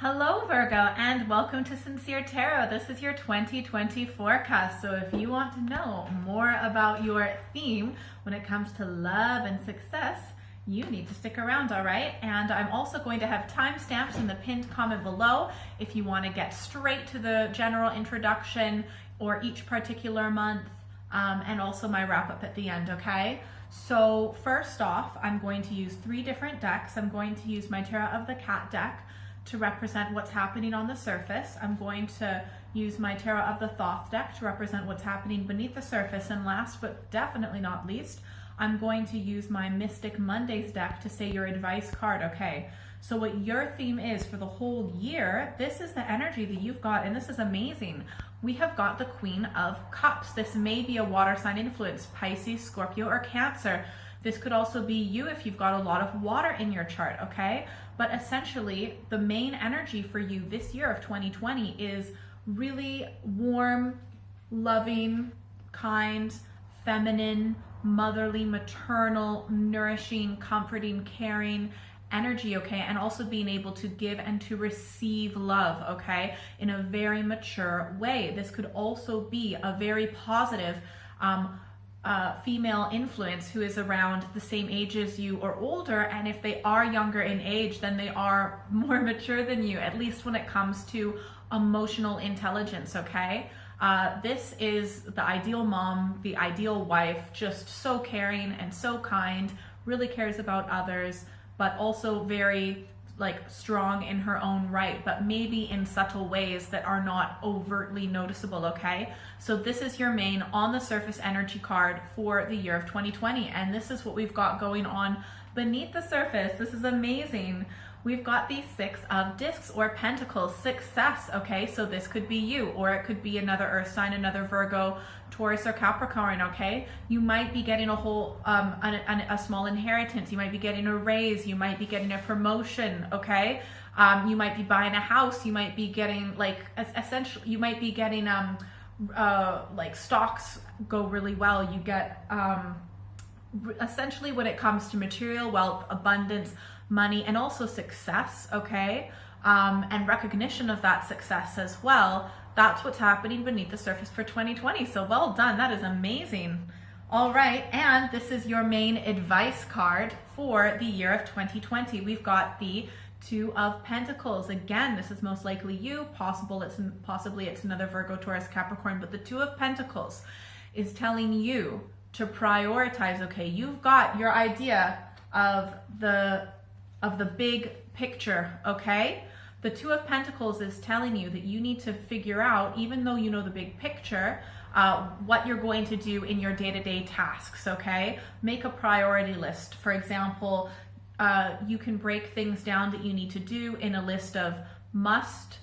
Hello Virgo, and welcome to Sincere Tarot. This is your 2020 forecast. So if you want to know more about your theme when it comes to love and success, you need to stick around, all right? And I'm also going to have timestamps in the pinned comment below if you want to get straight to the general introduction or each particular month, and also my wrap up at the end, okay? So first off, I'm going to use 3 different decks. I'm going to use my Tarot of the Cat deck to represent what's happening on the surface. I'm going to use my Tarot of the Thoth deck to represent what's happening beneath the surface. And last but definitely not least, I'm going to use my Mystic Mondays deck to say your advice card, okay? So what your theme is for the whole year, this is the energy that you've got, and this is amazing. We have got the Queen of Cups. This may be a water sign influence, Pisces, Scorpio, or Cancer. This could also be you if you've got a lot of water in your chart, okay? But essentially, the main energy for you this year of 2020 is really warm, loving, kind, feminine, motherly, maternal, nourishing, comforting, caring energy, okay? And also being able to give and to receive love, okay? In a very mature way. This could also be a very positive, female influence who is around the same age as you or older, and if they are younger in age, then they are more mature than you, at least when it comes to emotional intelligence, okay? This is the ideal mom, the ideal wife, just so caring and so kind, really cares about others, but also very strong in her own right, but maybe in subtle ways that are not overtly noticeable, okay? So this is your main on the surface energy card for the year of 2020, and this is what we've got going on beneath the surface. This is amazing. We've got the 6 of Discs or Pentacles, success, okay? So this could be you, or it could be another earth sign, another Virgo, Taurus, or Capricorn, okay? You might be getting a whole, a small inheritance. You might be getting a raise. You might be getting a promotion, okay? You might be buying a house. You might be getting, essentially, you might be getting, stocks go really well. You get, essentially when it comes to material wealth, abundance, money, and also success, okay? And recognition of that success as well. That's what's happening beneath the surface for 2020. So well done, that is amazing. All right, and this is your main advice card for the year of 2020. We've got the 2 of Pentacles. Again, this is most likely you, possibly it's another Virgo, Taurus, Capricorn, but the 2 of Pentacles is telling you to prioritize, okay? You've got your idea of the big picture, okay? The 2 of Pentacles is telling you that you need to figure out, even though you know the big picture, what you're going to do in your day-to-day tasks, okay? Make a priority list. For example, you can break things down that you need to do in a list of must,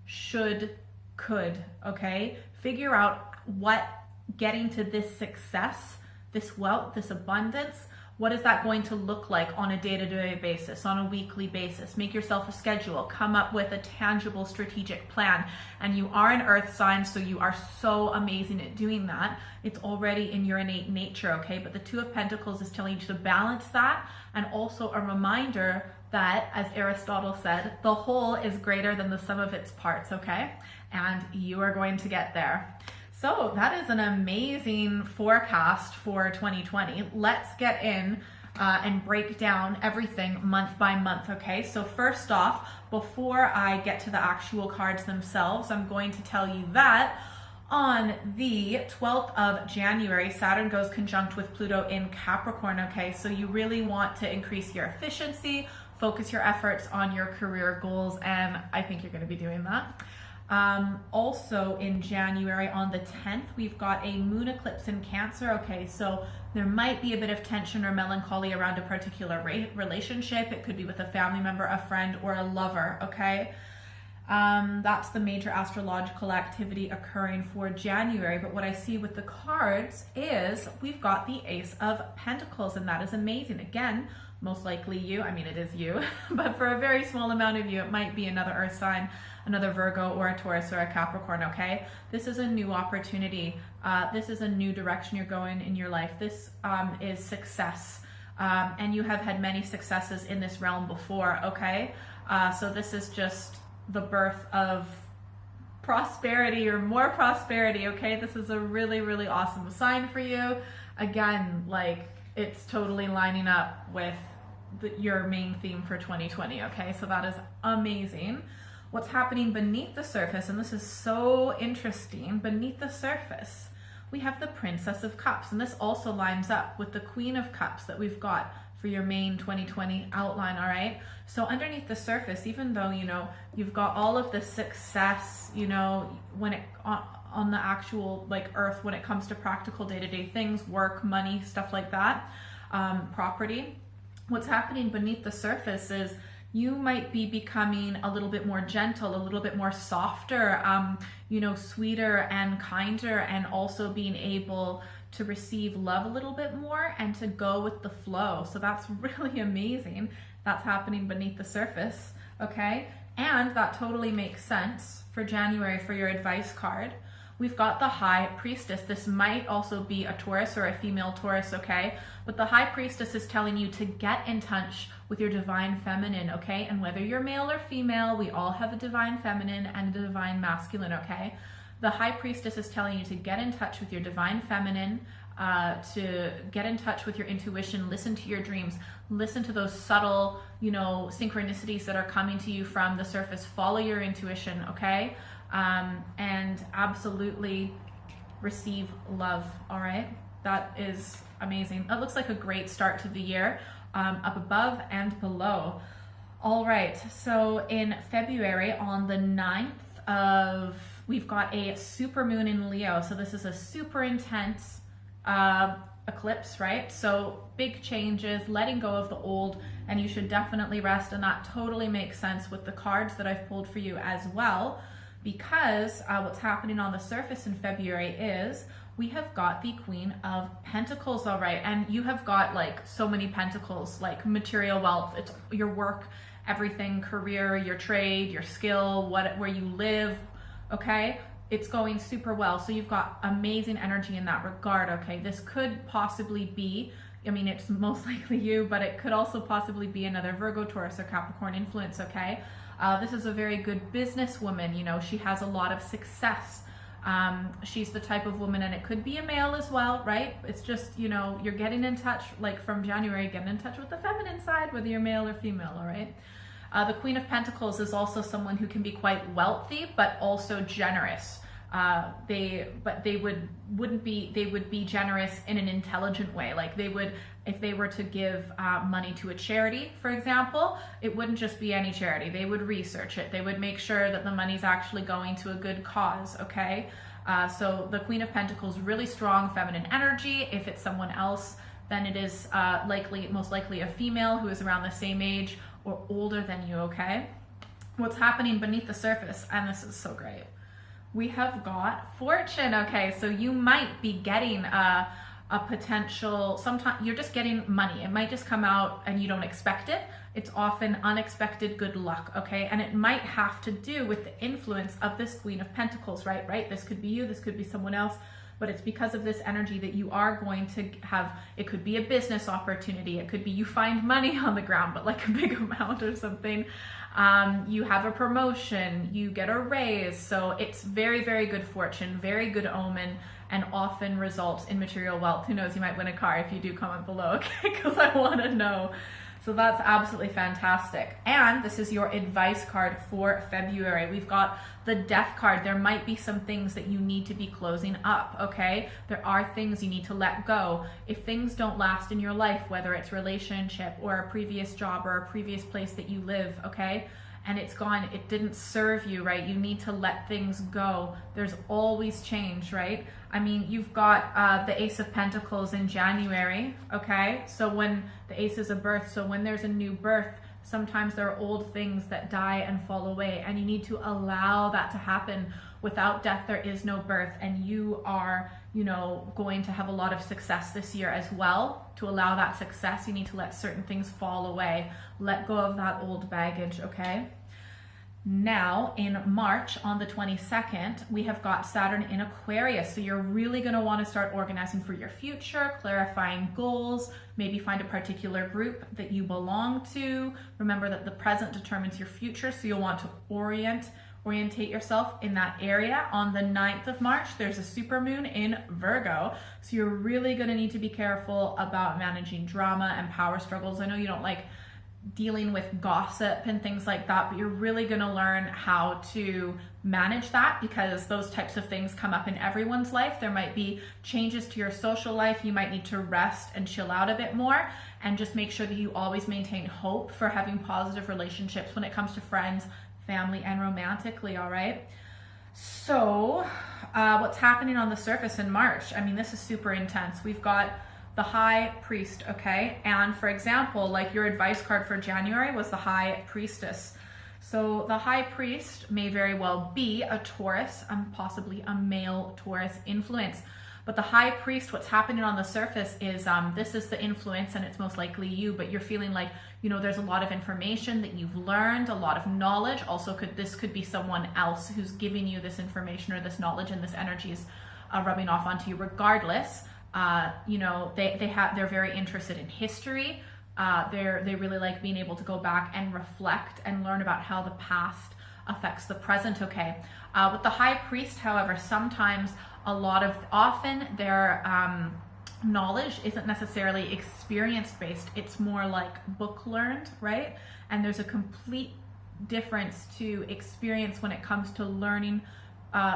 should, could, okay? Figure out what getting to this success, this wealth, this abundance, what is that going to look like on a day-to-day basis, on a weekly basis? Make yourself a schedule, come up with a tangible strategic plan. And you are an earth sign, so you are so amazing at doing that. It's already in your innate nature, okay? But the 2 of Pentacles is telling you to balance that, and also a reminder that, as Aristotle said, the whole is greater than the sum of its parts, okay? And you are going to get there. So that is an amazing forecast for 2020. Let's get in and break down everything month by month, okay? So first off, before I get to the actual cards themselves, I'm going to tell you that on the 12th of January, Saturn goes conjunct with Pluto in Capricorn, okay? So you really want to increase your efficiency, focus your efforts on your career goals, and I think you're going to be doing that. Also in January on the 10th, we've got a moon eclipse in Cancer. Okay, so there might be a bit of tension or melancholy around a particular relationship. It could be with a family member, a friend, or a lover, okay? That's the major astrological activity occurring for January. But what I see with the cards is we've got the Ace of Pentacles, and that is amazing. Again, most likely you, I mean it is you, but for a very small amount of you, it might be another earth sign, another Virgo, or a Taurus, or a Capricorn, okay? This is a new opportunity. This is a new direction you're going in your life. This is success. And you have had many successes in this realm before, okay? So this is just the birth of prosperity or more prosperity, okay? This is a really, really awesome sign for you. Again, like, it's totally lining up with your main theme for 2020, okay? So that is amazing. What's happening beneath the surface, and this is so interesting, beneath the surface, we have the Princess of Cups, and this also lines up with the Queen of Cups that we've got for your main 2020 outline, all right? So underneath the surface, even though, you know, you've got all of the success, you know, when it on the actual like earth, when it comes to practical day-to-day things, work, money, stuff like that, property, what's happening beneath the surface is you might be becoming a little bit more gentle, a little bit more softer, you know, sweeter and kinder, and also being able to receive love a little bit more and to go with the flow. So that's really amazing. That's happening beneath the surface, okay? And that totally makes sense for January for your advice card. We've got the High Priestess. This might also be a Taurus or a female Taurus, okay? But the High Priestess is telling you to get in touch with your divine feminine, okay? And whether you're male or female, we all have a divine feminine and a divine masculine, okay? The High Priestess is telling you to get in touch with your divine feminine, to get in touch with your intuition, listen to your dreams, listen to those subtle, you know, synchronicities that are coming to you from the surface. Follow your intuition, okay? And absolutely receive love, all right? That is amazing. That looks like a great start to the year, up above and below. All right, so in February on the 9th of, we've got a super moon in Leo. So this is a super intense eclipse, right? So big changes, letting go of the old, and you should definitely rest. And that totally makes sense with the cards that I've pulled for you as well, because what's happening on the surface in February is we have got the Queen of Pentacles, all right? And you have got like so many pentacles, like material wealth, it's your work, everything, career, your trade, your skill, where you live, okay? It's going super well. So you've got amazing energy in that regard, okay? This could possibly be, I mean, it's most likely you, but it could also possibly be another Virgo, Taurus, or Capricorn influence, okay? This is a very good businesswoman, you know, she has a lot of success. She's the type of woman, and it could be a male as well, right? It's just, you know, you're getting in touch, like from January, getting in touch with the feminine side, whether you're male or female, all right? The Queen of Pentacles is also someone who can be quite wealthy, but also generous. They would be generous in an intelligent way. Like they would, if they were to give money to a charity, for example, it wouldn't just be any charity. They would research it. They would make sure that the money's actually going to a good cause, okay? So the Queen of Pentacles, really strong feminine energy. If it's someone else, then it is most likely a female who is around the same age or older than you, okay? What's happening beneath the surface, and this is so great, we have got Fortune, okay? So you might be getting a potential, sometimes you're just getting money. It might just come out and you don't expect it. It's often unexpected good luck, okay? And it might have to do with the influence of this Queen of Pentacles, right? This could be you, this could be someone else, but it's because of this energy that you are going to have. It could be a business opportunity. It could be you find money on the ground, but like a big amount or something. You have a promotion, you get a raise. So it's very, very good fortune, very good omen, and often results in material wealth. Who knows, you might win a car if you do comment below, okay? Because I want to know. So that's absolutely fantastic. And this is your advice card for February. We've got the Death card. There might be some things that you need to be closing up, okay? There are things you need to let go. If things don't last in your life, whether it's relationship or a previous job or a previous place that you live, okay? And it's gone, it didn't serve you, right? You need to let things go. There's always change, right? I mean, you've got the Ace of Pentacles in January, okay? So when the Ace is a birth, so when there's a new birth, sometimes there are old things that die and fall away, and you need to allow that to happen. Without death, there is no birth, and you are, you know, going to have a lot of success this year as well. To allow that success, you need to let certain things fall away. Let go of that old baggage, okay? Now in March on the 22nd, we have got Saturn in Aquarius. So you're really going to want to start organizing for your future, clarifying goals, maybe find a particular group that you belong to. Remember that the present determines your future, so you'll want to orientate yourself in that area. On the 9th of March, there's a supermoon in Virgo. So you're really going to need to be careful about managing drama and power struggles. I know you don't like dealing with gossip and things like that, but you're really going to learn how to manage that, because those types of things come up in everyone's life. There might be changes to your social life. You might need to rest and chill out a bit more, and just make sure that you always maintain hope for having positive relationships when it comes to friends, family, and romantically. All right. So what's happening on the surface in March? I mean, this is super intense. We've got the High Priest, okay? And for example, like your advice card for January was the High Priestess. So the High Priest may very well be a Taurus, possibly a male Taurus influence. But the High Priest, what's happening on the surface is this is the influence, and it's most likely you, but you're feeling like, you know, there's a lot of information that you've learned, a lot of knowledge. Also, this could be someone else who's giving you this information or this knowledge, and this energy is rubbing off onto you. Regardless, you know, they're very interested in history. They really like being able to go back and reflect and learn about how the past affects the present. Okay. With the High Priest, however, sometimes often their knowledge isn't necessarily experience based. It's more like book learned, right? And there's a complete difference to experience when it comes to learning,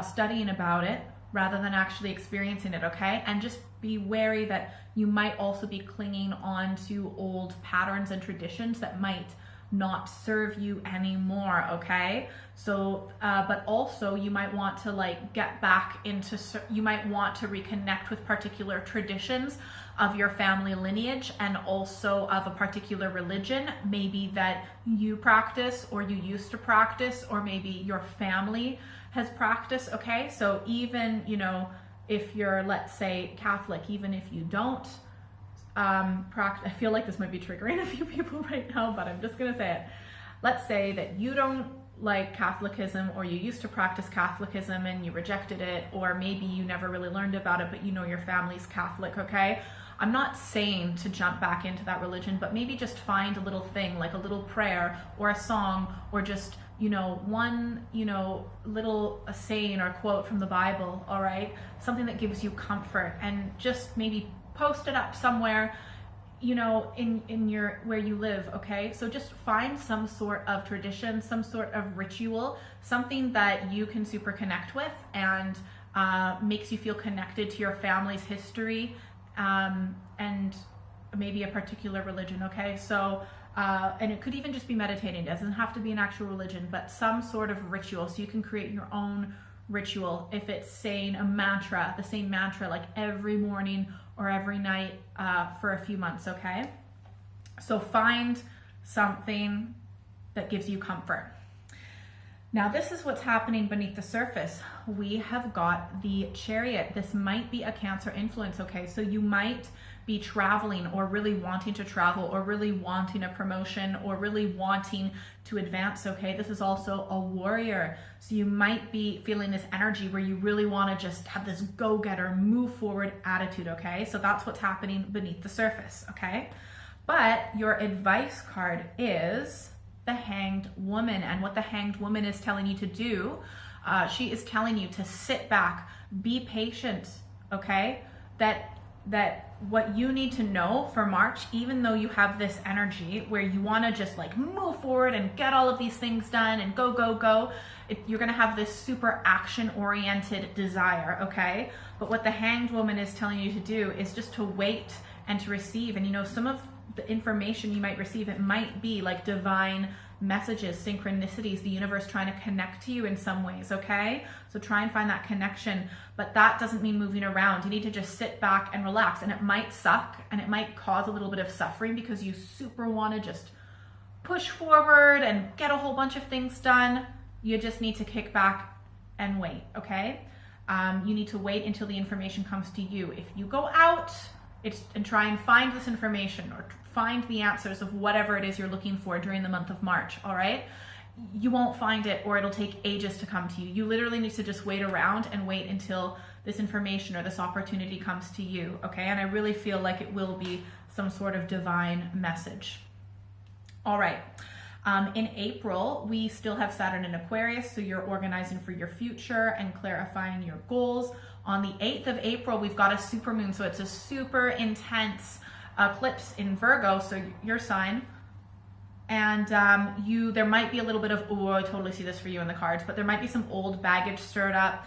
studying about it, rather than actually experiencing it, okay? And just be wary that you might also be clinging on to old patterns and traditions that might not serve you anymore, okay? So, but also you might want to like get back into, you might want to reconnect with particular traditions of your family lineage, and also of a particular religion, maybe that you practice or you used to practice, or maybe your family has practiced, okay? So even, you know, if you're, let's say, Catholic, even if you don't practice, I feel like this might be triggering a few people right now, but I'm just gonna say it. Let's say that you don't like Catholicism, or you used to practice Catholicism and you rejected it, or maybe you never really learned about it, but you know your family's Catholic, okay? I'm not saying to jump back into that religion, but maybe just find a little thing, like a little prayer or a song, or just, you know, one, you know, little a saying or quote from the Bible, all right? Something that gives you comfort, and just maybe post it up somewhere, you know, in your, where you live, okay? So just find some sort of tradition, some sort of ritual, something that you can super connect with, and makes you feel connected to your family's history, and maybe a particular religion, okay? So, and it could even just be meditating. It doesn't have to be an actual religion, but some sort of ritual. So you can create your own ritual. If it's saying a mantra, the same mantra, like every morning or every night for a few months, okay? So find something that gives you comfort. Now, this is what's happening beneath the surface. We have got the Chariot. This might be a Cancer influence, okay? So you might be traveling, or really wanting to travel, or really wanting a promotion, or really wanting to advance, okay? This is also a warrior. So you might be feeling this energy where you really want to just have this go-getter, move forward attitude, okay? So that's what's happening beneath the surface, okay? But your advice card is the Hanged Woman. And what the Hanged Woman is telling you to do, she is telling you to sit back, be patient, okay? That what you need to know for March, even though you have this energy where you want to just like move forward and get all of these things done and go, go, go, you're going to have this super action-oriented desire, okay? But what the Hanged Woman is telling you to do is just to wait and to receive. And you know, some of the information you might receive, it might be like divine messages, synchronicities, the universe trying to connect to you in some ways, okay? So try and find that connection, but that doesn't mean moving around. You need to just sit back and relax, and it might suck and it might cause a little bit of suffering because you super want to just push forward and get a whole bunch of things done. You just need to kick back and wait, okay? You need to wait until the information comes to you. If you go out and try and find this information, or find the answers of whatever it is you're looking for during the month of March, all right? you won't find it, or it'll take ages to come to you. You literally need to just wait around and wait until this information or this opportunity comes to you, okay? And I really feel like it will be some sort of divine message. All right. In April, we still have Saturn in Aquarius, so you're organizing for your future and clarifying your goals. On the 8th of April, we've got a supermoon, so it's a super intense eclipse in Virgo, so your sign. And there might be a little bit of, oh, I totally see this for you in the cards, but there might be some old baggage stirred up,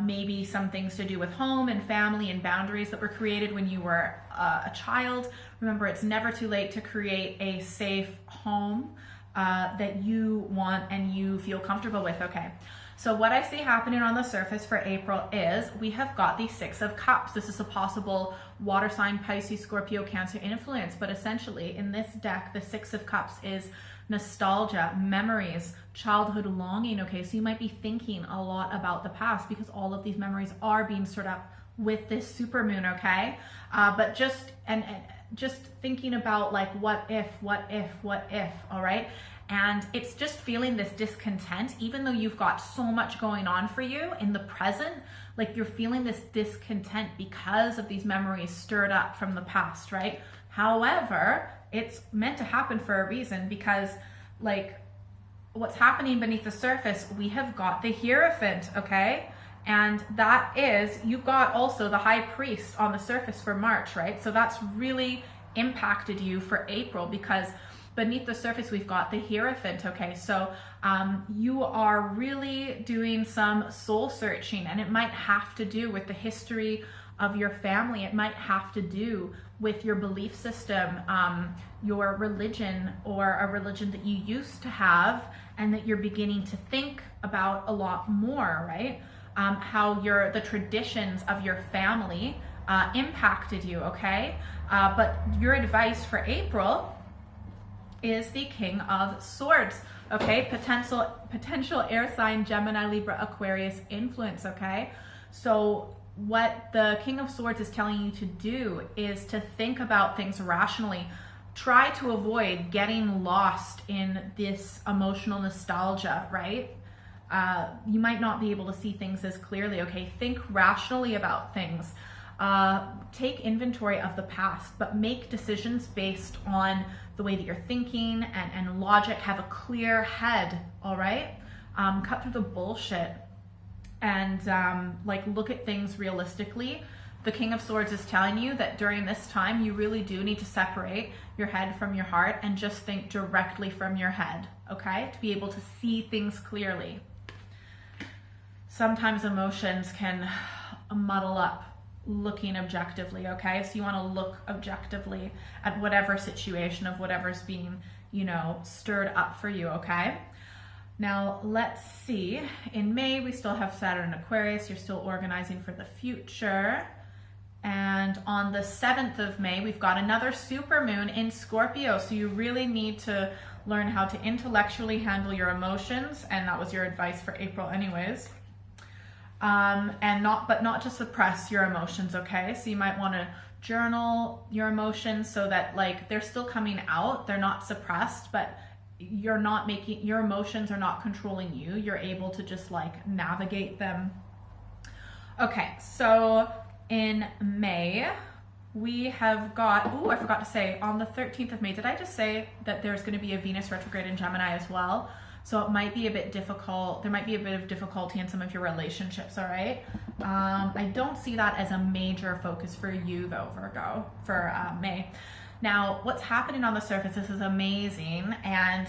maybe some things to do with home and family and boundaries that were created when you were a child. Remember, it's never too late to create a safe home that you want and you feel comfortable with, okay? So what I see happening on the surface for April is we have got the Six of Cups. This is a possible water sign, Pisces, Scorpio, Cancer influence, but essentially in this deck, the Six of Cups is nostalgia, memories, childhood longing, okay? So you might be thinking a lot about the past because all of these memories are being stirred up with this supermoon, okay? But just thinking about like, what if, all right? And it's just feeling this discontent, even though you've got so much going on for you in the present, like you're feeling this discontent because of these memories stirred up from the past, right? However, it's meant to happen for a reason, because like what's happening beneath the surface, we have got the Hierophant, okay? And that is, you've got also the High Priest on the surface for March, right? So that's really impacted you for April, because beneath the surface, we've got the Hierophant, okay? So you are really doing some soul searching, and it might have to do with the history of your family. It might have to do with your belief system, your religion, or a religion that you used to have and that you're beginning to think about a lot more, right? How the traditions of your family impacted you, okay? But your advice for April is the King of Swords, okay? Potential air sign, Gemini, Libra, Aquarius influence, okay? So what the King of Swords is telling you to do is to think about things rationally. Try to avoid getting lost in this emotional nostalgia, right? You might not be able to see things as clearly, okay? Think rationally about things. Take inventory of the past, but make decisions based on the way that you're thinking and logic. Have a clear head, all right? Cut through the bullshit and like look at things realistically. The King of Swords is telling you that during this time, you really do need to separate your head from your heart and just think directly from your head, okay? To be able to see things clearly. Sometimes emotions can muddle up looking objectively, okay? So you want to look objectively at whatever situation of whatever's being, stirred up for you, okay? Now, let's see. In May, we still have Saturn in Aquarius. You're still organizing for the future. And on the 7th of May, we've got another supermoon in Scorpio. So you really need to learn how to intellectually handle your emotions. And that was your advice for April anyways. But not to suppress your emotions, okay? So you might want to journal your emotions so that like they're still coming out. They're not suppressed, but your emotions are not controlling you. You're able to just like navigate them. Okay, so in May, we have got, I forgot to say, on the 13th of May, did I just say that there's going to be a Venus retrograde in Gemini as well? So it might be a bit difficult. There might be a bit of difficulty in some of your relationships, all right? I don't see that as a major focus for you though, Virgo, for May. Now, what's happening on the surface, this is amazing. And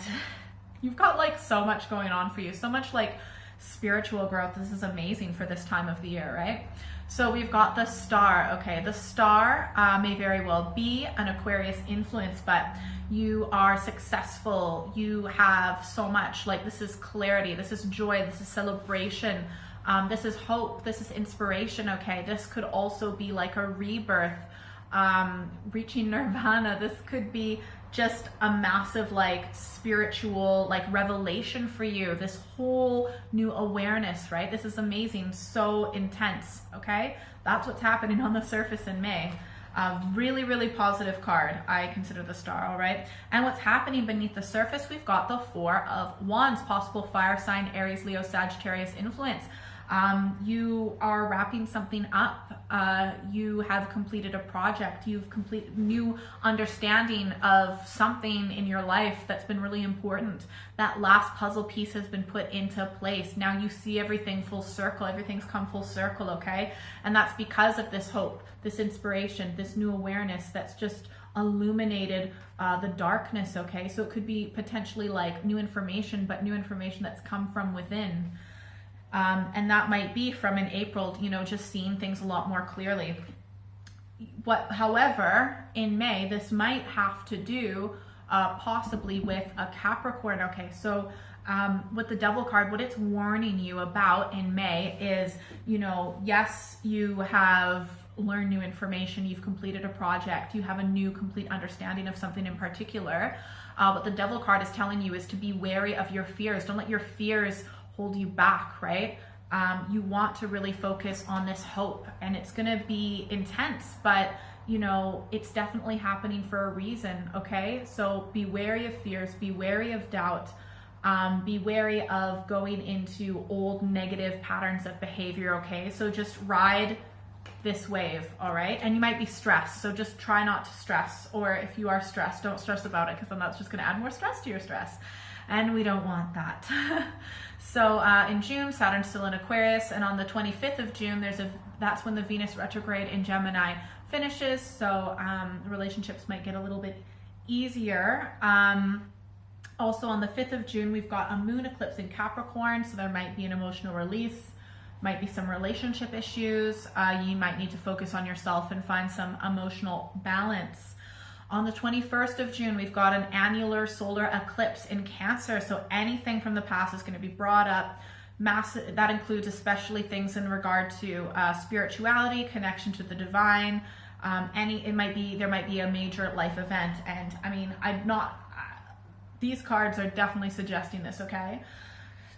you've got like so much going on for you, so much like spiritual growth. This is amazing for this time of the year, right? So we've got the star, okay? The star may very well be an Aquarius influence, but you are successful. You have so much, like this is clarity, this is joy, this is celebration, this is hope, this is inspiration, okay? This could also be like a rebirth, reaching nirvana. This could be just a massive like spiritual like revelation for you, this whole new awareness, right? This is amazing, so intense, okay? That's what's happening on the surface in May. Really, really positive card. I consider the Star, all right? And what's happening beneath the surface, we've got the Four of Wands, possible fire sign, Aries, Leo, Sagittarius influence. You are wrapping something up. You have completed a project. You've completed new understanding of something in your life that's been really important. That last puzzle piece has been put into place. Now you see everything full circle. Everything's come full circle, okay? And that's because of this hope, this inspiration, this new awareness that's just illuminated the darkness, okay? So it could be potentially like new information, but new information that's come from within. And that might be from in April, you know, just seeing things a lot more clearly. However, in May, this might have to do possibly with a Capricorn. Okay, so with the Devil card, what it's warning you about in May is, you know, yes, you have learned new information, you've completed a project, you have a new complete understanding of something in particular. What the Devil card is telling you is to be wary of your fears. Don't let your fears hold you back, right? You want to really focus on this hope, and it's going to be intense, but you know, it's definitely happening for a reason, okay? So be wary of fears, be wary of doubt, be wary of going into old negative patterns of behavior, okay? So just ride this wave, all right? And you might be stressed, so just try not to stress, or if you are stressed, don't stress about it, because then that's just going to add more stress to your stress, and we don't want that. So in June, Saturn's still in Aquarius, and on the 25th of June, that's when the Venus retrograde in Gemini finishes, so relationships might get a little bit easier. Also on the 5th of June, we've got a moon eclipse in Capricorn, so there might be an emotional release, might be some relationship issues. You might need to focus on yourself and find some emotional balance. On the 21st of June, we've got an annular solar eclipse in Cancer. So anything from the past is going to be brought up. That includes especially things in regard to spirituality, connection to the divine. There might be a major life event. And I mean, these cards are definitely suggesting this, okay?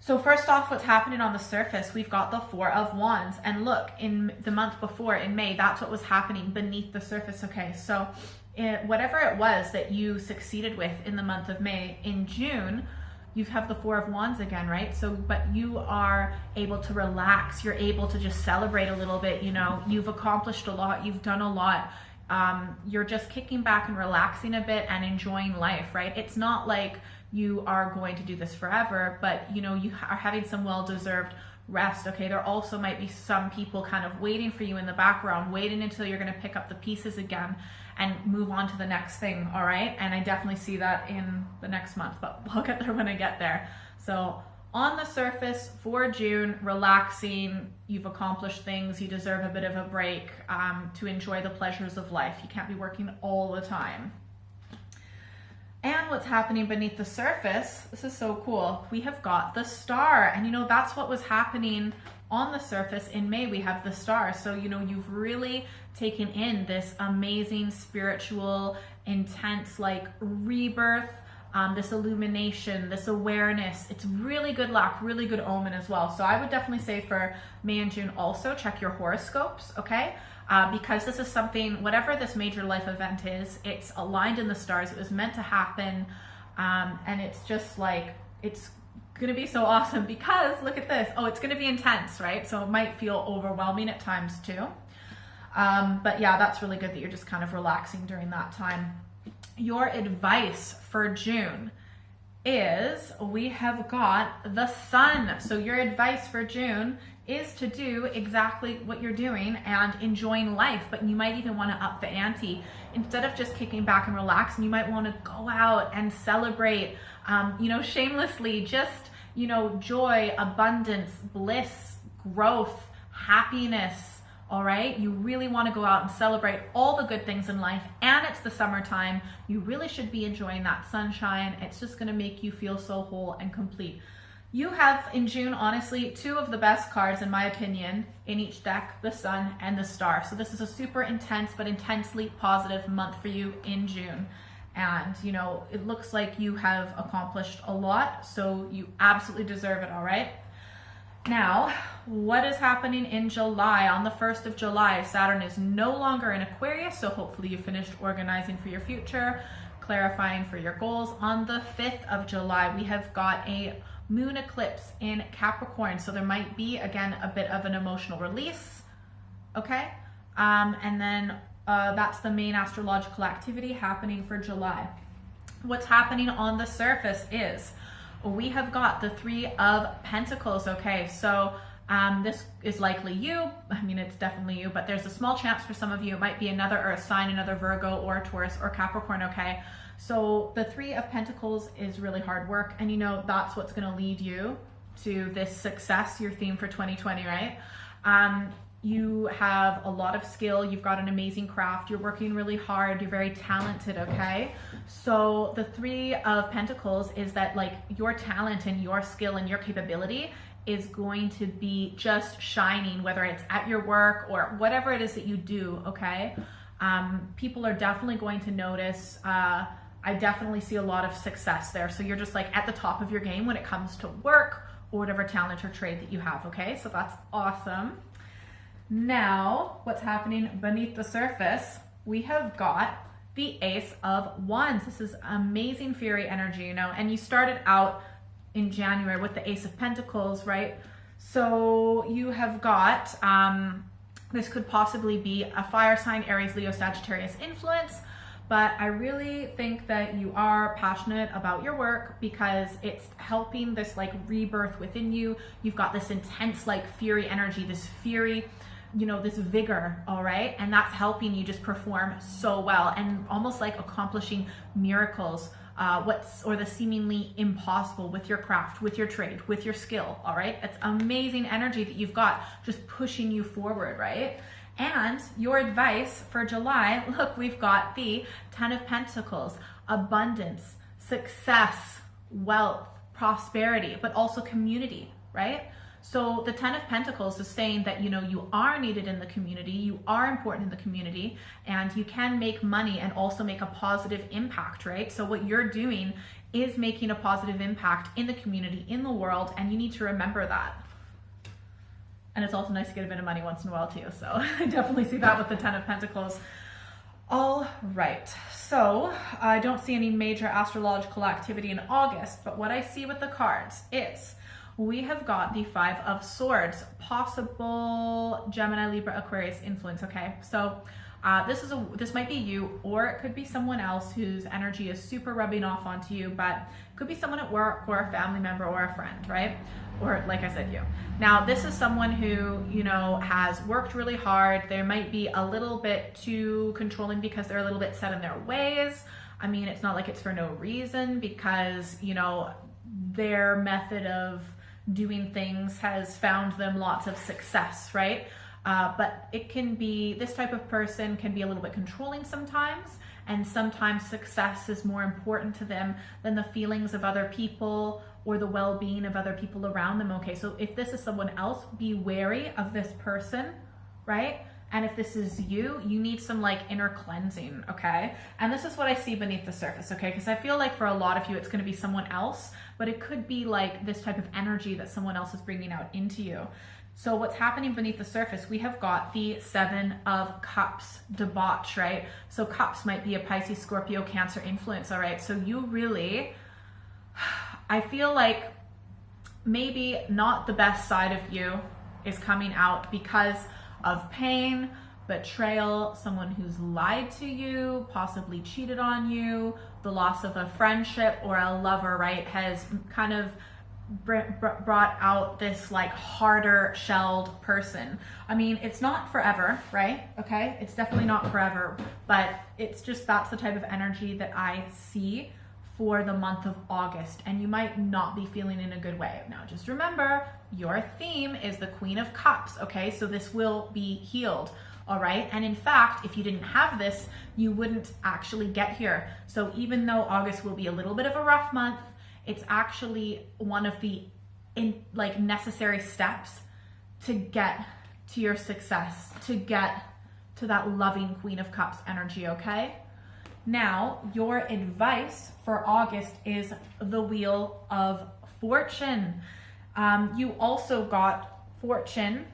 So first off, what's happening on the surface, we've got the Four of Wands. And look, in the month before, in May, that's what was happening beneath the surface, okay? So whatever it was that you succeeded with in the month of May, in June, you have the Four of Wands again, right? So, but you are able to relax. You're able to just celebrate a little bit. You know, you've accomplished a lot. You've done a lot. You're just kicking back and relaxing a bit and enjoying life, right? It's not like you are going to do this forever, but you know, you are having some well-deserved rest, okay? There also might be some people kind of waiting for you in the background, waiting until you're going to pick up the pieces again and move on to the next thing, all right? And I definitely see that in the next month, but I'll get there when I get there. So on the surface for June, relaxing, you've accomplished things, you deserve a bit of a break to enjoy the pleasures of life. You can't be working all the time. And what's happening beneath the surface, this is so cool. We have got the Star, and you know, that's what was happening on the surface in May. We have the Star. So, you know, you've really taken in this amazing spiritual, intense, like rebirth, this illumination, this awareness. It's really good luck, really good omen as well. So I would definitely say for May and June also check your horoscopes, okay? Because this is something, whatever this major life event is, it's aligned in the stars. It was meant to happen. And it's just like, it's going to be so awesome because look at this. Oh, it's going to be intense, right? So it might feel overwhelming at times too. But yeah, that's really good that you're just kind of relaxing during that time. Your advice for June is we have got the Sun. So your advice for June is to do exactly what you're doing and enjoying life, but you might even want to up the ante. Instead of just kicking back and relaxing, you might want to go out and celebrate, you know, shamelessly, just, you know, joy, abundance, bliss, growth, happiness. All right, you really want to go out and celebrate all the good things in life, and it's the summertime. You really should be enjoying that sunshine. It's just going to make you feel so whole and complete. You have in June, honestly, two of the best cards, in my opinion, in each deck, the Sun and the Star. So this is a super intense but intensely positive month for you in June. And, you know, it looks like you have accomplished a lot, so you absolutely deserve it, all right? Now, what is happening in July? On the 1st of July, Saturn is no longer in Aquarius, so hopefully you finished organizing for your future, clarifying for your goals. On the 5th of July, we have got a moon eclipse in Capricorn, so there might be, again, a bit of an emotional release, okay? And then that's the main astrological activity happening for July. What's happening on the surface is we have got the Three of Pentacles, okay? So this is likely you. I mean, it's definitely you, but there's a small chance for some of you. It might be another Earth sign, another Virgo or Taurus or Capricorn, okay? So the Three of Pentacles is really hard work, and you know that's what's going to lead you to this success, your theme for 2020, right? You have a lot of skill, you've got an amazing craft, you're working really hard, you're very talented, okay? So the Three of Pentacles is that like your talent and your skill and your capability is going to be just shining, whether it's at your work or whatever it is that you do, okay? People are definitely going to notice. I definitely see a lot of success there. So you're just like at the top of your game when it comes to work or whatever talent or trade that you have, okay? So that's awesome. Now, what's happening beneath the surface? We have got the Ace of Wands. This is amazing fairy energy, you know, and you started out in January with the Ace of Pentacles, right? So you have got, this could possibly be a fire sign, Aries, Leo, Sagittarius influence, but I really think that you are passionate about your work because it's helping this like rebirth within you. You've got this intense like fiery energy, this fury, you know, this vigor, all right? And that's helping you just perform so well and almost like accomplishing miracles, or the seemingly impossible with your craft, with your trade, with your skill, all right? It's amazing energy that you've got just pushing you forward, right? And your advice for July, look, we've got the Ten of Pentacles, abundance, success, wealth, prosperity, but also community, right? So the Ten of Pentacles is saying that, you know, you are needed in the community, you are important in the community, and you can make money and also make a positive impact, right? So what you're doing is making a positive impact in the community, in the world, and you need to remember that. And it's also nice to get a bit of money once in a while too. So I definitely see that with the Ten of Pentacles. All right, so I don't see any major astrological activity in August, but what I see with the cards is we have got the Five of Swords, possible Gemini, Libra, Aquarius influence, okay? So this might be you, or it could be someone else whose energy is super rubbing off onto you, but it could be someone at work or a family member or a friend, right? Or like I said, you. Now, this is someone who, you know, has worked really hard. They might be a little bit too controlling because they're a little bit set in their ways. I mean, it's not like it's for no reason because, you know, their method of doing things has found them lots of success, right? But it can be, this type of person can be a little bit controlling sometimes, and sometimes success is more important to them than the feelings of other people or the well-being of other people around them, okay? So if this is someone else, be wary of this person, right? And if this is you, you need some like inner cleansing, okay? And this is what I see beneath the surface, okay? Because I feel like for a lot of you, it's gonna be someone else, but it could be like this type of energy that someone else is bringing out into you. So what's happening beneath the surface, we have got the Seven of Cups, debauch, right? So cups might be a Pisces, Scorpio, Cancer influence, all right? So you really, I feel like maybe not the best side of you is coming out because of pain, betrayal, someone who's lied to you, possibly cheated on you, the loss of a friendship or a lover, right, has kind of brought out this like harder shelled person. I mean, it's not forever, right? Okay, it's definitely not forever, but it's just, that's the type of energy that I see for the month of August, and you might not be feeling in a good way. Now, just remember, your theme is the Queen of Cups, okay? So this will be healed, all right? And in fact, if you didn't have this, you wouldn't actually get here. So even though August will be a little bit of a rough month, it's actually one of the necessary steps to get to your success, to get to that loving Queen of Cups energy, okay? Now, your advice for August is the Wheel of Fortune. You also got fortune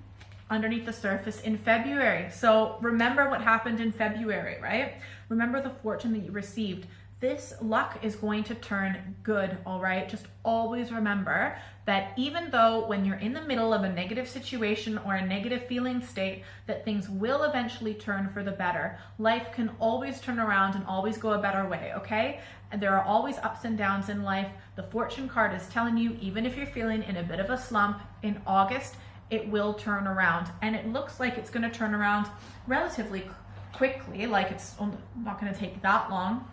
underneath the surface in February. So remember what happened in February, right? Remember the fortune that you received. This luck is going to turn good, all right? Just always remember that even though when you're in the middle of a negative situation or a negative feeling state, that things will eventually turn for the better. Life can always turn around and always go a better way, okay? And there are always ups and downs in life. The fortune card is telling you, even if you're feeling in a bit of a slump in August, it will turn around. And it looks like it's going to turn around relatively quickly, like it's not going to take that long.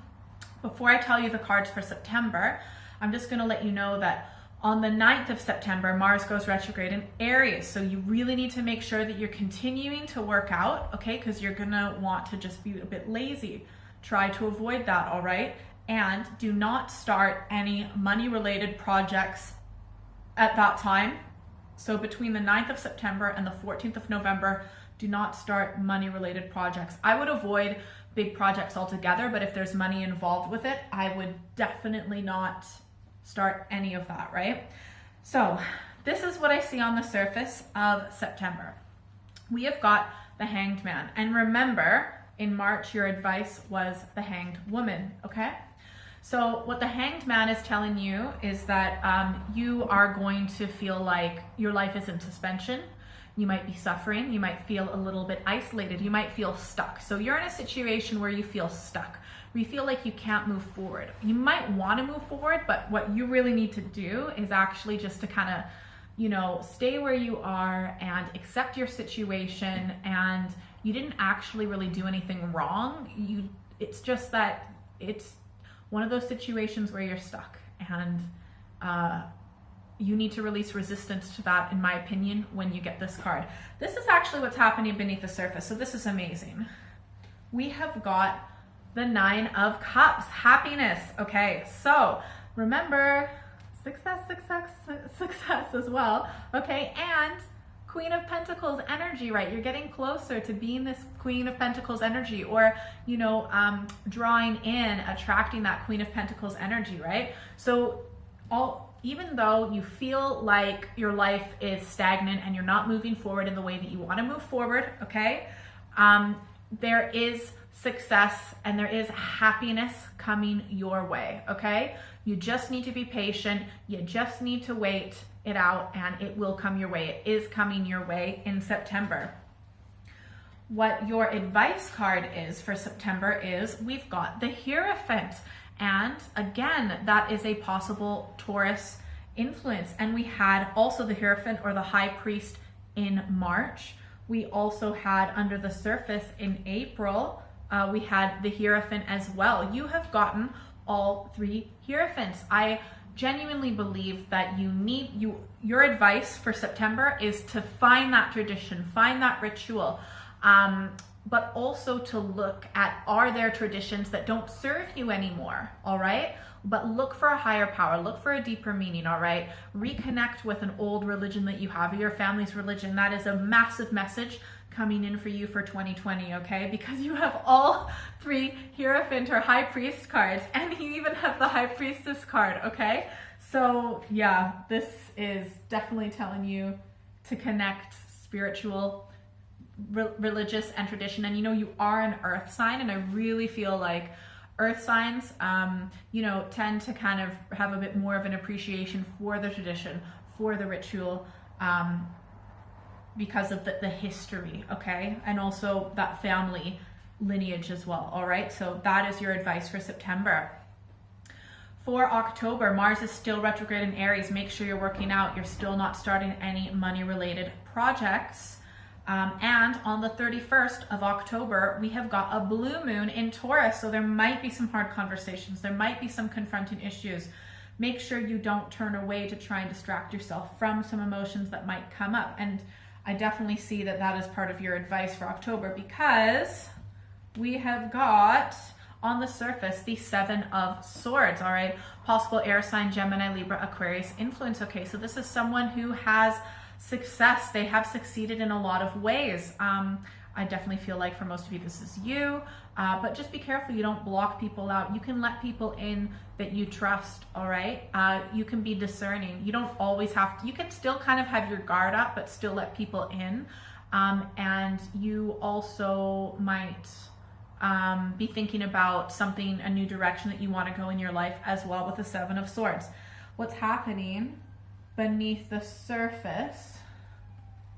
Before I tell you the cards for September, I'm just going to let you know that on the 9th of September, Mars goes retrograde in Aries. So you really need to make sure that you're continuing to work out, okay? Because you're going to want to just be a bit lazy. Try to avoid that, all right? And do not start any money-related projects at that time. So between the 9th of September and the 14th of November, do not start money-related projects. I would avoid big projects altogether, but if there's money involved with it, I would definitely not start any of that, right? So this is what I see on the surface of September. We have got the Hanged Man. And remember, in March, your advice was the Hanged Woman, okay? So what the Hanged Man is telling you is that you are going to feel like your life is in suspension. You might be suffering. You might feel a little bit isolated. You might feel stuck. So you're in a situation where you feel stuck, where you feel like you can't move forward. You might want to move forward, but what you really need to do is actually just to kind of, you know, stay where you are and accept your situation. And you didn't actually really do anything wrong. It's just that it's one of those situations where you're stuck, and you need to release resistance to that, in my opinion, when you get this card. This is actually what's happening beneath the surface, so this is amazing. We have got the 9 of Cups, happiness. Okay, so remember, success as well. Okay, and Queen of Pentacles energy, right? You're getting closer to being this Queen of Pentacles energy, or, you know, drawing in, attracting that Queen of Pentacles energy, right? So even though you feel like your life is stagnant and you're not moving forward in the way that you want to move forward, okay, there is success and there is happiness coming your way, okay? You just need to be patient. You just need to wait it out, and it will come your way. It is coming your way in September. What your advice card is for September is we've got the Hierophant. And again, that is a possible Taurus influence. And we had also the Hierophant or the High Priest in March. We also had under the surface in April, we had the Hierophant as well. You have gotten all 3 Hierophants. I genuinely believe that your advice for September is to find that tradition, find that ritual, but also to look at, are there traditions that don't serve you anymore, all right? But look for a higher power, look for a deeper meaning, all right? Reconnect with an old religion that you have, your family's religion. That is a massive message coming in for you for 2020, okay? Because you have all 3 Hierophant or High Priest cards, and you even have the High Priestess card, okay? So yeah, this is definitely telling you to connect spiritual, religious, and tradition. And you know, you are an earth sign, and I really feel like earth signs, you know, tend to kind of have a bit more of an appreciation for the tradition, for the ritual, because of the history, okay? And also that family lineage as well, all right? So that is your advice for September. For October, Mars is still retrograde in Aries. Make sure you're working out. You're still not starting any money-related projects. And on the 31st of October, we have got a blue moon in Taurus. So there might be some hard conversations. There might be some confronting issues. Make sure you don't turn away to try and distract yourself from some emotions that might come up. And I definitely see that that is part of your advice for October, because we have got on the surface the 7 of Swords, all right? Possible air sign, Gemini, Libra, Aquarius influence. Okay, so this is someone who has success. They have succeeded in a lot of ways. I definitely feel like for most of you, this is you, but just be careful you don't block people out. You can let people in that you trust, all right? You can be discerning. You don't always have to, you can still kind of have your guard up, but still let people in. And you also might be thinking about something, a new direction that you want to go in your life as well with the Seven of Swords. What's happening beneath the surface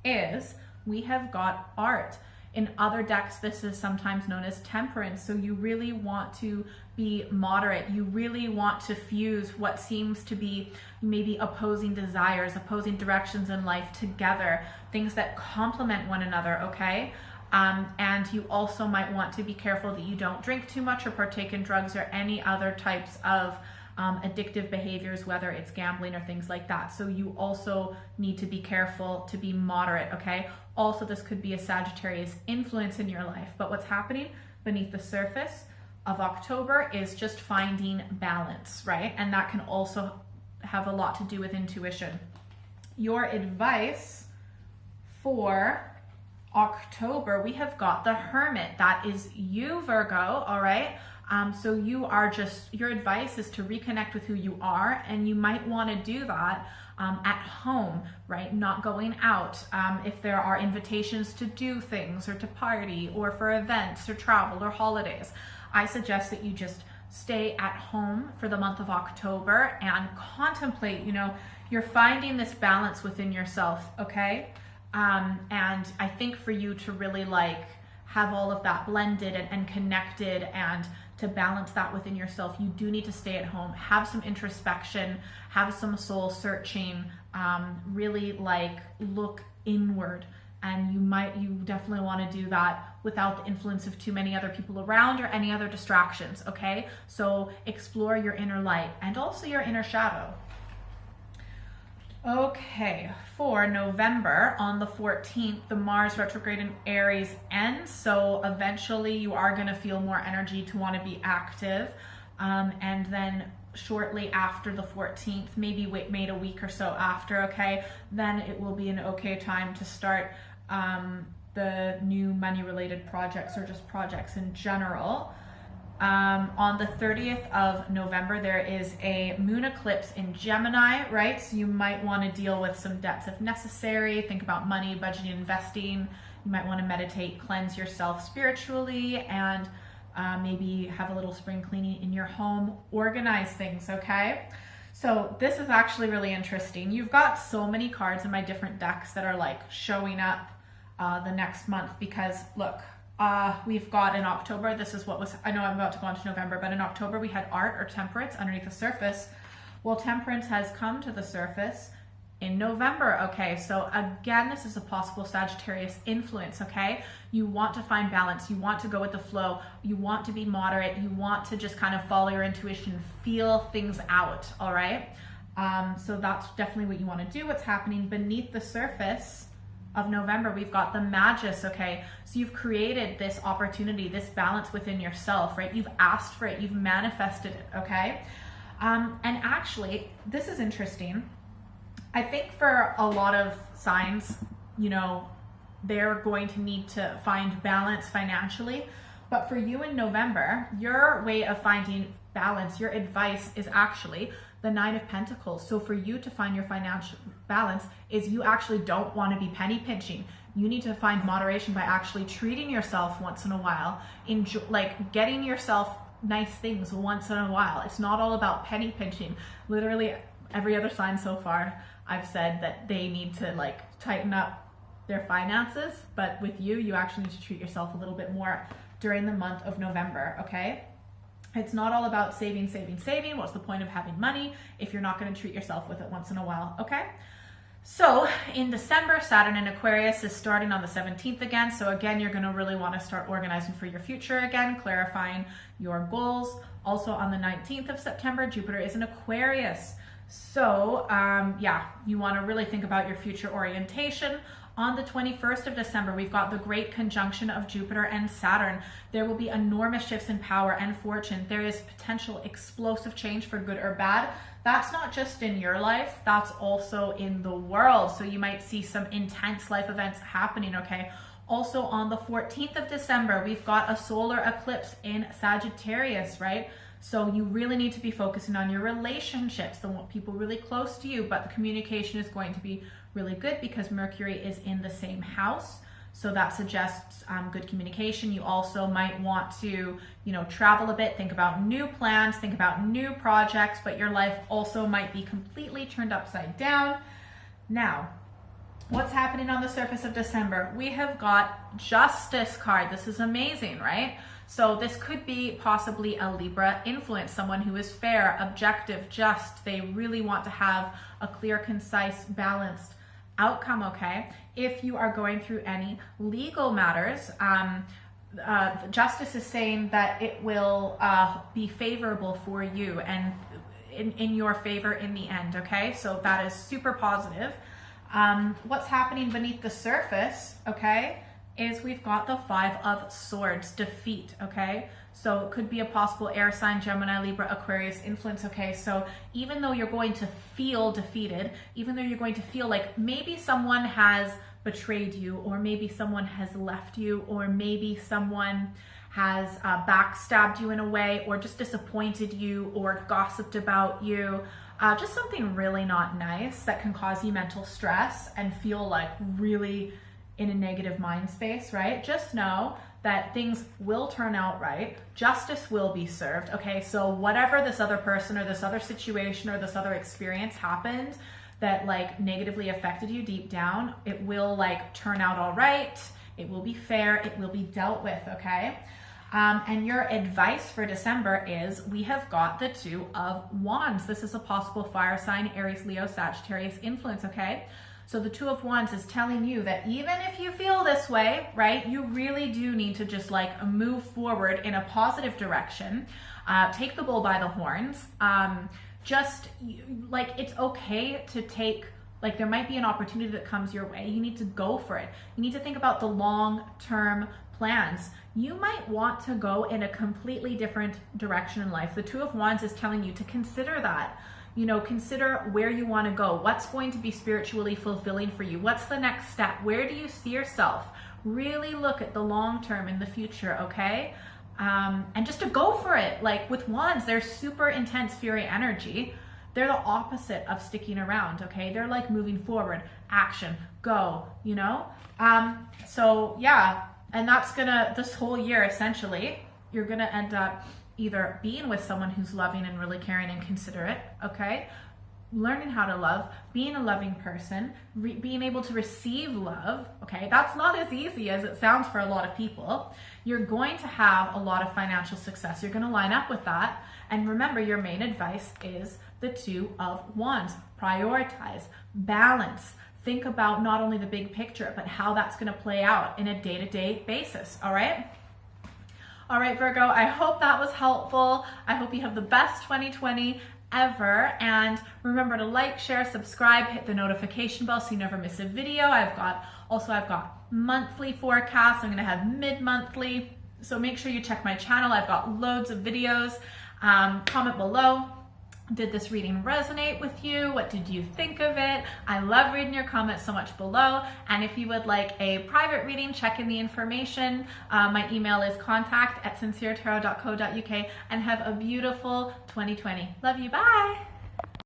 is we have got art. In other decks, this is sometimes known as temperance. So you really want to be moderate. You really want to fuse what seems to be maybe opposing desires, opposing directions in life together, things that complement one another, okay? And you also might want to be careful that you don't drink too much or partake in drugs or any other types of addictive behaviors, whether it's gambling or things like that. So you also need to be careful to be moderate, okay? Also, this could be a Sagittarius influence in your life, but what's happening beneath the surface of October is just finding balance, right? And that can also have a lot to do with intuition. Your advice for October, we have got the Hermit. That is you, Virgo, all right? So you are just, your advice is to reconnect with who you are, and you might want to do that at home, right? Not going out. If there are invitations to do things or to party or for events or travel or holidays, I suggest that you just stay at home for the month of October and contemplate, you know, you're finding this balance within yourself, okay? And I think for you to really like have all of that blended and connected and to balance that within yourself, you do need to stay at home, have some introspection, have some soul searching, really like look inward. And you definitely want to do that without the influence of too many other people around or any other distractions, okay? So explore your inner light and also your inner shadow. Okay, for November, on the 14th, the Mars retrograde in Aries ends, so eventually you are going to feel more energy to want to be active, and then shortly after the 14th, maybe wait a week or so after, okay, then it will be an okay time to start the new money-related projects or just projects in general. On the 30th of November, there is a moon eclipse in Gemini, right? So you might want to deal with some debts if necessary. Think about money, budgeting, investing. You might want to meditate, cleanse yourself spiritually, and maybe have a little spring cleaning in your home. Organize things, okay? So this is actually really interesting. You've got so many cards in my different decks that are like showing up the next month because look, we've got in October, this is what was, I know I'm about to go on to November, but in October we had art or temperance underneath the surface. Well, temperance has come to the surface in November, okay? So again, this is a possible Sagittarius influence, okay? You want to find balance, you want to go with the flow, you want to be moderate, you want to just kind of follow your intuition, feel things out, all right? So that's definitely what you want to do. What's happening beneath the surface of November, we've got the Magus, okay? So you've created this opportunity, this balance within yourself, right? You've asked for it, you've manifested it, okay? And actually, this is interesting. I think for a lot of signs, you know, they're going to need to find balance financially. But for you in November, your way of finding balance, your advice is actually the Nine of Pentacles. So for you to find your financial balance is you actually don't want to be penny pinching. You need to find moderation by actually treating yourself once in a while, like getting yourself nice things once in a while. It's not all about penny pinching. Literally every other sign so far, I've said that they need to like tighten up their finances, but with you, you actually need to treat yourself a little bit more during the month of November, okay? It's not all about saving. What's the point of having money if you're not going to treat yourself with it once in a while, okay? So in December, Saturn in Aquarius is starting on the 17th again. So again, you're going to really want to start organizing for your future again, clarifying your goals. Also on the 19th of September, Jupiter is in Aquarius. So yeah, you want to really think about your future orientation. On the 21st of December, we've got the great conjunction of Jupiter and Saturn. There will be enormous shifts in power and fortune. There is potential explosive change for good or bad. That's not just in your life, that's also in the world. So you might see some intense life events happening, okay? Also on the 14th of December, we've got a solar eclipse in Sagittarius, right? So you really need to be focusing on your relationships, the people really close to you, but the communication is going to be really good because Mercury is in the same house. So that suggests good communication. You also might want to, travel a bit, think about new plans, think about new projects, but your life also might be completely turned upside down. Now, what's happening on the surface of December? We have got Justice card. This is amazing, right? So this could be possibly a Libra influence, someone who is fair, objective, just. They really want to have a clear, concise, balanced outcome, okay? If you are going through any legal matters, Justice is saying that it will be favorable for you and in your favor in the end, okay? So that is super positive. What's happening beneath the surface, okay, is we've got the 5 of Swords, defeat, okay? So it could be a possible air sign, Gemini, Libra, Aquarius influence, okay? So even though you're going to feel defeated, even though you're going to feel like maybe someone has betrayed you, or maybe someone has left you, or maybe someone has backstabbed you in a way, or just disappointed you, or gossiped about you, just something really not nice that can cause you mental stress and feel like really in a negative mind space, right? Just know that things will turn out right. Justice will be served, okay? So whatever this other person or this other situation or this other experience happened that like negatively affected you deep down, it will like turn out all right. It will be fair. It will be dealt with, okay? And your advice for December is we have got the 2 of Wands. This is a possible fire sign, Aries, Leo, Sagittarius influence, okay? So the 2 of Wands is telling you that even if you feel this way, right, you really do need to just like move forward in a positive direction. Take the bull by the horns. It's okay to take, like there might be an opportunity that comes your way. You need to go for it. You need to think about the long-term plans. You might want to go in a completely different direction in life. The 2 of Wands is telling you to consider that. Consider where you want to go. What's going to be spiritually fulfilling for you? What's the next step? Where do you see yourself? Really look at the long term in the future, okay? And just to go for it. Like with Wands, they're super intense fury energy. They're the opposite of sticking around, okay? They're like moving forward, action, go, So yeah, and that's this whole year essentially, you're gonna end up either being with someone who's loving and really caring and considerate, okay? Learning how to love, being a loving person, being able to receive love, okay? That's not as easy as it sounds for a lot of people. You're going to have a lot of financial success. You're gonna line up with that. And remember, your main advice is the 2 of Wands. Prioritize, balance. Think about not only the big picture, but how that's gonna play out in a day-to-day basis, all right? All right, Virgo, I hope that was helpful. I hope you have the best 2020 ever. And remember to like, share, subscribe, hit the notification bell so you never miss a video. I've got monthly forecasts. I'm gonna have mid-monthly. So make sure you check my channel. I've got loads of videos. Comment below. Did this reading resonate with you? What did you think of it? I love reading your comments so much below. And if you would like a private reading, check in the information. My email is contact@sinceretarot.co.uk, and have a beautiful 2020. Love you, bye.